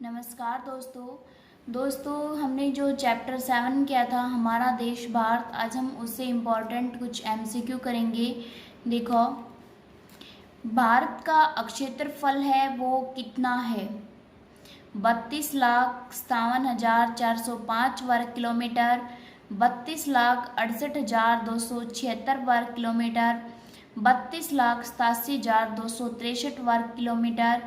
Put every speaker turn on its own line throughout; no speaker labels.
नमस्कार दोस्तों हमने जो चैप्टर 7 किया था हमारा देश भारत, आज हम उससे इम्पोर्टेंट कुछ एमसीक्यू करेंगे। देखो, भारत का क्षेत्रफल है वो कितना है? 32,57,405 वर्ग किलोमीटर, 32,68,276 वर्ग किलोमीटर, 32,87,263 वर्ग किलोमीटर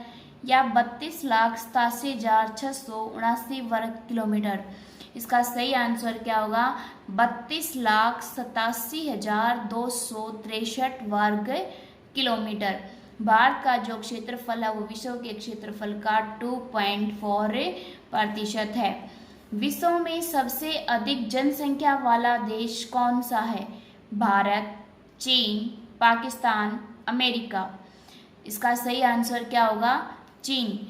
या 32,87,679 वर्ग किलोमीटर। इसका सही आंसर क्या होगा? 32,87,263 वर्ग किलोमीटर। भारत का जो क्षेत्रफल है वो विश्व के क्षेत्रफल का 2.4% है। विश्व में सबसे अधिक जनसंख्या वाला देश कौन सा है? भारत, चीन, पाकिस्तान, अमेरिका। इसका सही आंसर क्या होगा? चीन।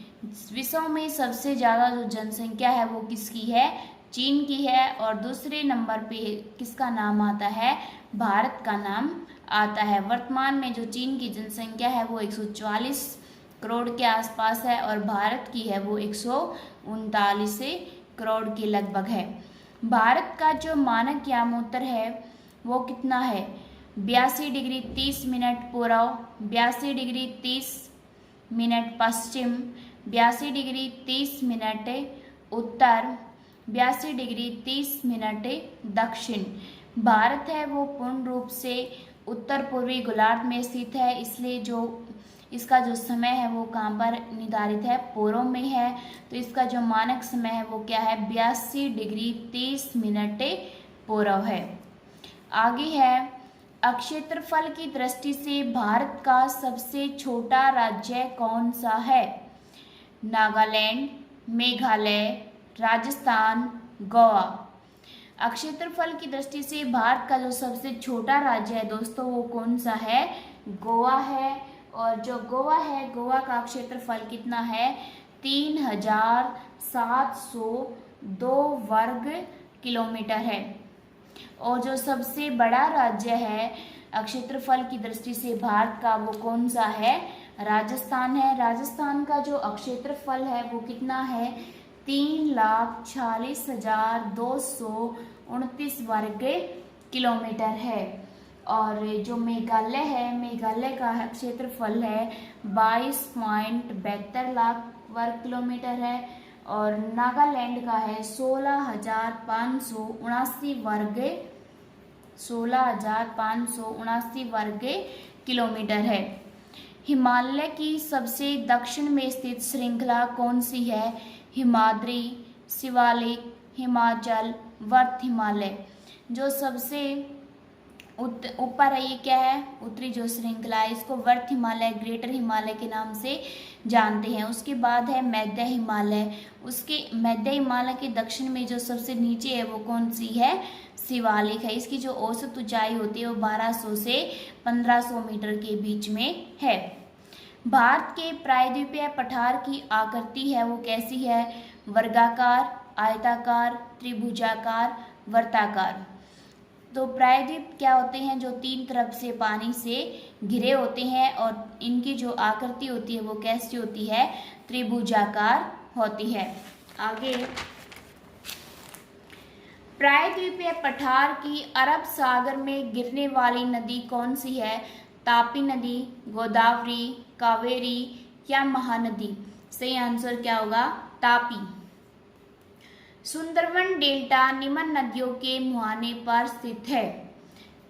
विश्व में सबसे ज़्यादा जो जनसंख्या है वो किसकी है? चीन की है। और दूसरे नंबर पे किसका नाम आता है? भारत का नाम आता है। वर्तमान में जो चीन की जनसंख्या है वो 144 करोड़ के आसपास है और भारत की है वो 139 करोड़ के लगभग है। भारत का जो मानक यामोत्तर है वो कितना है? 82 डिग्री 30 मिनट पूर्व, 82 डिग्री 30 मिनट पश्चिम, 82 डिग्री 30 मिनट उत्तर, 82 डिग्री 30 मिनट दक्षिण। भारत है वो पूर्ण रूप से उत्तर पूर्वी गोलार्ध में स्थित है, इसलिए जो इसका जो समय है वो कहाँ पर निर्धारित है? पूर्व में है। तो इसका जो मानक समय है वो क्या है? 82 डिग्री 30 मिनट पूर्व है। आगे है, क्षेत्रफल की दृष्टि से भारत का सबसे छोटा राज्य कौन सा है? नागालैंड, मेघालय, राजस्थान, गोवा। क्षेत्रफल की दृष्टि से भारत का जो सबसे छोटा राज्य है दोस्तों वो कौन सा है? गोवा है। और जो गोवा है, गोवा का क्षेत्रफल कितना है? 3,702 वर्ग किलोमीटर है। और जो सबसे बड़ा राज्य है क्षेत्रफल की दृष्टि से भारत का वो कौन सा है? राजस्थान है। राजस्थान का जो क्षेत्रफल है वो कितना है? 3,46,229 वर्ग किलोमीटर है। और जो मेघालय है, मेघालय का क्षेत्रफल है 22.72 लाख वर्ग किलोमीटर है। और नागालैंड का है 16,579 वर्ग किलोमीटर है। हिमालय की सबसे दक्षिण में स्थित श्रृंखला कौन सी है? हिमाद्री, शिवालिक, हिमाचल, वर्त हिमालय। जो सबसे ऊपर है ये क्या है? उत्तरी जो श्रृंखला है, इसको वर्त हिमालय, ग्रेटर हिमालय के नाम से जानते हैं। उसके बाद है मध्य हिमालय। उसके मध्य हिमालय के दक्षिण में जो सबसे नीचे है वो कौन सी है? शिवालिक है। इसकी जो औसत ऊंचाई होती है वो 1200 से 1500 मीटर के बीच में है। भारत के प्रायद्वीपीय पठार की आकृति है वो कैसी है? वर्गाकार, आयताकार, त्रिभुजाकार, वर्ताकार। तो प्रायद्वीप क्या होते हैं? जो तीन तरफ से पानी से घिरे होते हैं और इनकी जो आकृति होती है वो कैसी होती है? त्रिभुजाकार होती है। आगे, प्रायद्वीपीय पठार की अरब सागर में गिरने वाली नदी कौन सी है? तापी नदी, गोदावरी, कावेरी या महानदी। सही आंसर क्या होगा? तापी। सुंदरवन डेल्टा निम्न नदियों के मुहाने पर स्थित है।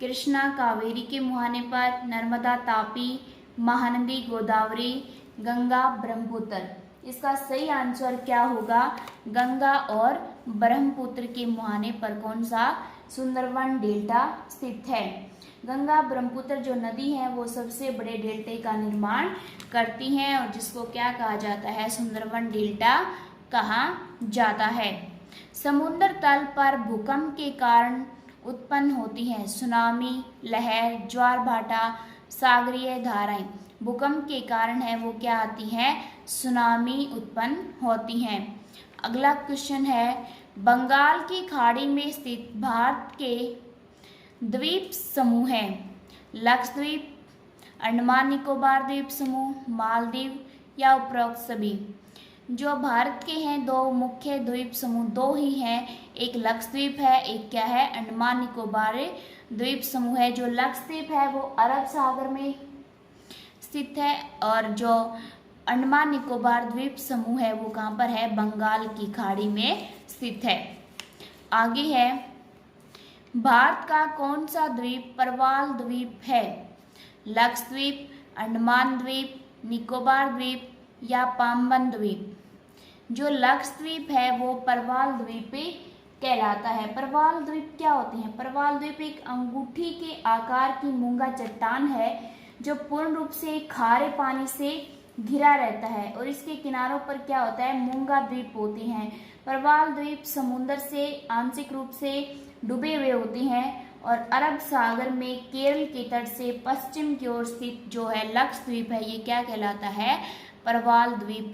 कृष्णा कावेरी के मुहाने पर, नर्मदा तापी, महानदी गोदावरी, गंगा ब्रह्मपुत्र। इसका सही आंसर क्या होगा? गंगा और ब्रह्मपुत्र के मुहाने पर कौन सा? सुंदरवन डेल्टा स्थित है। गंगा ब्रह्मपुत्र जो नदी है वो सबसे बड़े डेल्टे का निर्माण करती हैं और जिसको क्या कहा जाता है? सुंदरवन डेल्टा कहा जाता है। समुद्र तल पर भूकंप के कारण उत्पन्न होती हैं सुनामी, लहर, ज्वार भाटा, सागरीय धाराएं। भूकंप के कारण है वो क्या आती हैं? सुनामी उत्पन्न होती हैं। अगला क्वेश्चन है, बंगाल की खाड़ी में स्थित भारत के द्वीप समूह हैं। लक्षद्वीप, अंडमान निकोबार द्वीप समूह, मालदीव या उपरोक्त सभी। जो भारत के हैं दो मुख्य द्वीप समूह दो ही हैं, एक लक्षद्वीप है, एक क्या है अंडमान निकोबार द्वीप समूह है। जो लक्षद्वीप है वो अरब सागर में स्थित है और जो अंडमान निकोबार द्वीप समूह है वो कहाँ पर है, बंगाल की खाड़ी में स्थित है। आगे है, भारत का कौन सा द्वीप प्रवाल द्वीप है? लक्षद्वीप, अंडमान द्वीप, निकोबार द्वीप या पाम्बन द्वीप? जो लक्षद्वीप है वो प्रवाल द्वीप कहलाता है। प्रवाल द्वीप क्या होते हैं? प्रवाल द्वीप एक अंगूठी के आकार की मूंगा चट्टान है जो पूर्ण रूप से खारे पानी से घिरा रहता है और इसके किनारों पर क्या होता है, मूंगा द्वीप होते हैं। प्रवाल द्वीप समुद्र से आंशिक रूप से डूबे हुए होते हैं और अरब सागर में केरल के तट से पश्चिम की ओर स्थित जो है लक्षद्वीप है ये क्या कहलाता है, प्रवाल द्वीप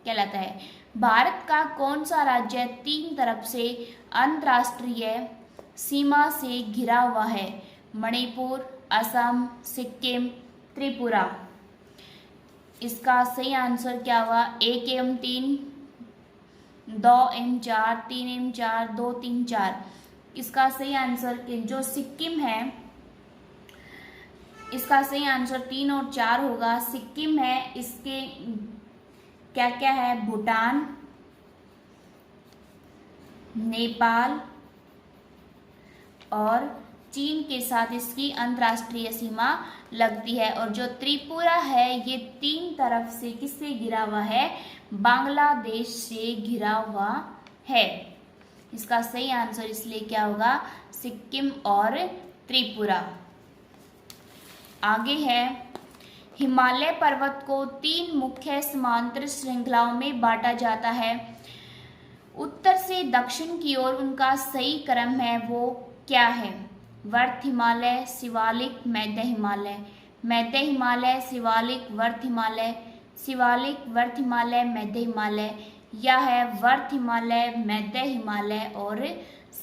कहलाता है। भारत का कौन सा राज्य तीन तरफ से अंतर्राष्ट्रीय सीमा से घिरा हुआ है? मणिपुर, असम, सिक्किम, त्रिपुरा? इसका सही आंसर क्या हुआ, 1 एवं 3, 2 एवं 4, 3 एवं 4, 2, 3, 4। इसका सही आंसर जो सिक्किम है इसका सही आंसर 3 और 4 होगा। सिक्किम है, इसके क्या क्या है, भूटान, नेपाल और चीन के साथ इसकी अंतर्राष्ट्रीय सीमा लगती है। और जो त्रिपुरा है ये तीन तरफ से किससे घिरा हुआ है, बांग्लादेश से घिरा हुआ है। इसका सही आंसर इसलिए क्या होगा, सिक्किम और त्रिपुरा। आगे है, हिमालय पर्वत को 3 मुख्य समांतर श्रृंखलाओं में बांटा जाता है। उत्तर से दक्षिण की ओर उनका सही क्रम है वो क्या है? वर्त हिमालय, शिवालिक, मध्य हिमालय। मध्य हिमालय, शिवालिक, वर्त हिमालय, शिवालिक, वर्त हिमालय, मध्य हिमालय, या है वर्त हिमालय, मध्य हिमालय और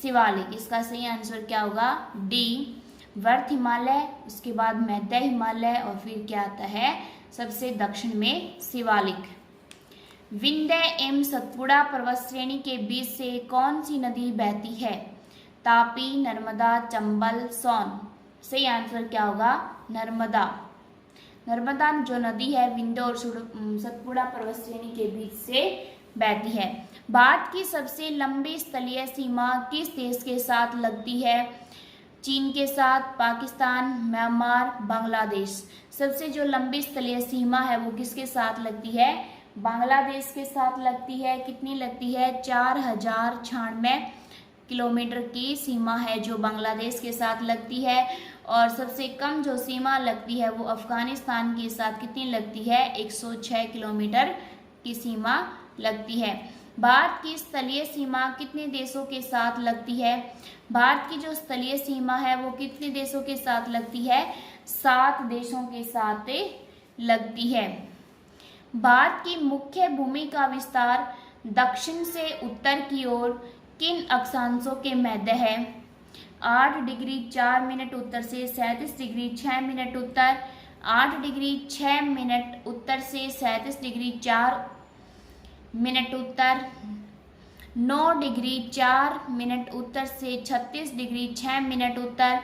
शिवालिक। इसका सही आंसर क्या होगा, डी, वर्त हिमालय, उसके बाद मध्य हिमालय और फिर क्या आता है सबसे दक्षिण में शिवालिक। विंध्य एवं सतपुड़ा पर्वत श्रेणी के बीच से कौन सी नदी बहती है? तापी, नर्मदा, चंबल, सोन? सही आंसर क्या होगा, नर्मदा। नर्मदा जो नदी है विंध्य और सतपुड़ा पर्वत श्रेणी के बीच से बहती है। भारत की सबसे लंबी स्थलीय सीमा किस देश के साथ लगती है? चीन के साथ, पाकिस्तान, म्यांमार, बांग्लादेश? सबसे जो लंबी स्थलीय सीमा है वो किसके साथ लगती है? बांग्लादेश के साथ लगती है। कितनी लगती है? 4096 किलोमीटर की सीमा है जो बांग्लादेश के साथ लगती है। और सबसे कम जो सीमा लगती है वो अफगानिस्तान के साथ कितनी लगती है? 106 किलोमीटर की सीमा लगती है। भारत की स्थलीय सीमा कितने देशों के साथ लगती है? भारत की जो स्थलीय सीमा है वो कितने देशों के साथ लगती है? 7 देशों के साथ लगती है। भारत की मुख्य भूमि का विस्तार दक्षिण से उत्तर की ओर किन अक्षांशों के मध्य है? 8 डिग्री 4 मिनट उत्तर से 37 डिग्री 6 मिनट उत्तर, 8 डिग्री 6 मिनट उत्तर से 37 डिग्री 4 मिनट उत्तर, 9 डिग्री 4 मिनट उत्तर से 36 डिग्री 6 मिनट उत्तर,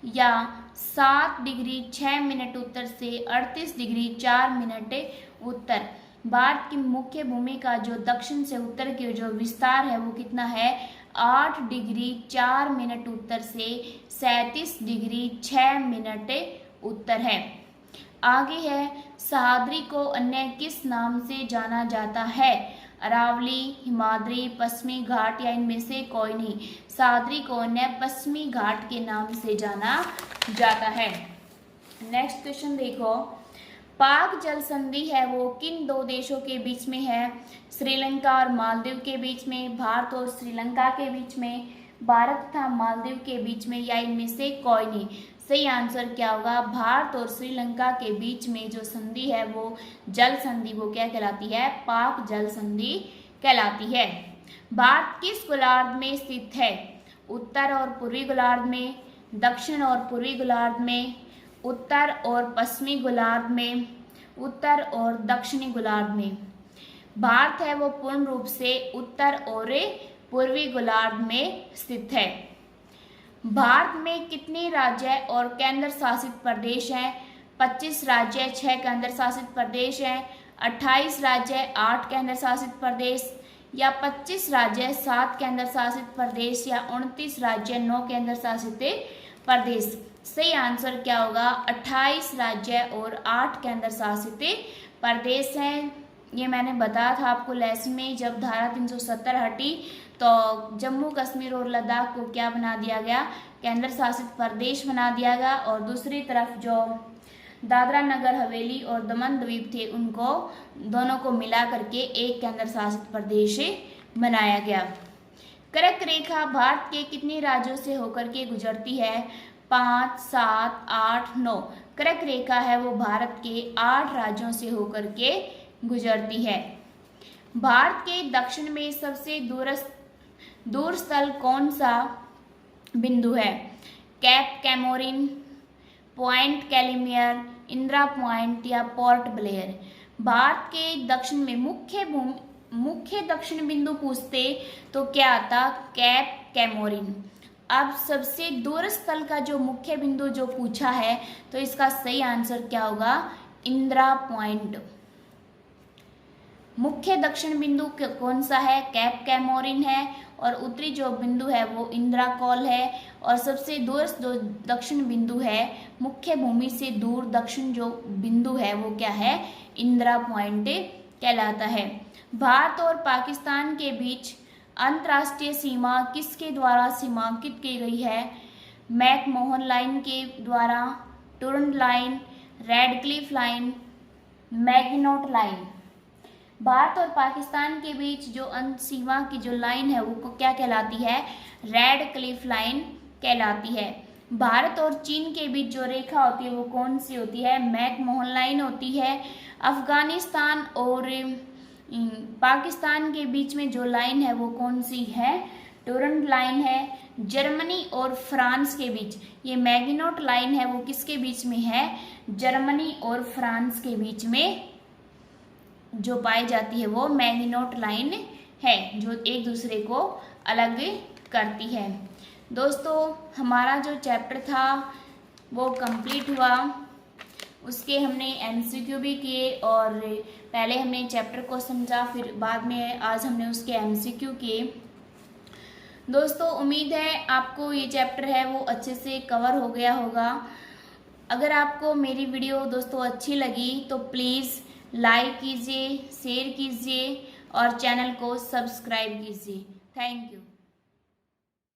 या 7 डिग्री 6 मिनट उत्तर से 38 डिग्री 4 मिनट उत्तर। भारत की मुख्य भूमि का जो दक्षिण से उत्तर की जो विस्तार है वो कितना है? 8 डिग्री 4 मिनट उत्तर से 37 डिग्री 6 मिनट उत्तर है। आगे है, सह्याद्री को अन्य किस नाम से जाना जाता है? अरावली, हिमाद्री, पश्चिमी घाट या इनमें से कोई नहीं। सह्याद्री को अन्य पश्चिमी घाट के नाम से जाना जाता है। नेक्स्ट क्वेश्चन देखो, पाक जल संधि है वो किन 2 देशों के बीच में है? श्रीलंका और मालदीव के बीच में, भारत और श्रीलंका के बीच में, भारत तथा मालदीव के बीच में, या इनमें से कोई नहीं। सही आंसर क्या होगा? भारत और श्रीलंका के बीच में जो संधि है वो जल संधि वो क्या कहलाती है? पाक जल संधि कहलाती है। भारत किस गोलार्ध में स्थित है? उत्तर और पूर्वी गोलार्ध में, दक्षिण और पूर्वी गोलार्ध में, उत्तर और पश्चिमी गोलार्ध में, उत्तर और दक्षिणी गोलार्ध में? भारत है वो पूर्ण रूप से उत्तर और पूर्वी गोलार्ध में स्थित है। भारत में कितने राज्य और केंद्र शासित प्रदेश हैं? 25 राज्य, 6 केंद्र शासित प्रदेश हैं, 28 राज्य, 8 केंद्र शासित प्रदेश, या 25 राज्य, 7 केंद्र शासित प्रदेश, या 29 राज्य, 9 केंद्र शासित प्रदेश। सही आंसर क्या होगा? 28 राज्य और 8 केंद्र शासित प्रदेश हैं। ये मैंने बताया था आपको लेसन में, जब धारा 370 हटी तो जम्मू कश्मीर और लद्दाख को क्या बना दिया गया? केंद्र शासित प्रदेश बना दिया गया, और दूसरी तरफ जो दादरा नगर हवेली और दमन द्वीप थे उनको दोनों को मिला करके एक केंद्र शासित प्रदेश बनाया गया। कर्क रेखा भारत के कितने राज्यों से होकर के गुजरती है? 5, 7, 8, 9। कर्क रेखा है वो भारत के 8 राज्यों से होकर के गुजरती है। भारत के दक्षिण में सबसे दूर स्थल कौन सा बिंदु है? Cape Comorin, Point Calimere, Indira Point, या पोर्ट ब्लेयर। भारत के दक्षिण में मुख्य दक्षिण बिंदु पूछते तो क्या आता? Cap Comorin. अब सबसे दूर स्थल का जो मुख्य बिंदु जो पूछा है तो इसका सही आंसर क्या होगा? इंदिरा पॉइंट। मुख्य दक्षिण बिंदु कौन सा है? कैप कैमोरिन है, और उत्तरी जो बिंदु है वो इंदिरा कॉल है, और सबसे दूर जो दक्षिण बिंदु है मुख्य भूमि से दूर दक्षिण जो बिंदु है वो क्या है? इंदिरा पॉइंट कहलाता है। भारत और पाकिस्तान के बीच अंतर्राष्ट्रीय सीमा किसके द्वारा सीमांकित की गई है? मैकमोहन लाइन के द्वारा, Durand Line, Radcliffe Line, Maginot Line. भारत और पाकिस्तान के बीच जो सीमा की जो लाइन है वो क्या कहलाती है? रेड क्लिफ लाइन कहलाती है। भारत और चीन के बीच जो रेखा होती है वो कौन सी होती है? मैकमोहन लाइन होती है। अफगानिस्तान और पाकिस्तान के बीच में जो लाइन है वो कौन सी है? टुरंड लाइन है। जर्मनी और फ्रांस के बीच ये मैगिनोट लाइन है वो किसके बीच में है? जर्मनी और फ्रांस के बीच में जो पाई जाती है वो मैगिनोट लाइन है, जो एक दूसरे को अलग करती है। दोस्तों हमारा जो चैप्टर था वो कंप्लीट हुआ, उसके हमने एमसीक्यू भी किए, और पहले हमने चैप्टर को समझा, फिर बाद में आज हमने उसके एमसीक्यू किए। दोस्तों उम्मीद है आपको ये चैप्टर है वो अच्छे से कवर हो गया होगा। अगर आपको मेरी वीडियो दोस्तों अच्छी लगी तो प्लीज़ लाइक कीजिए, शेयर कीजिए और चैनल को सब्सक्राइब कीजिए। Thank you.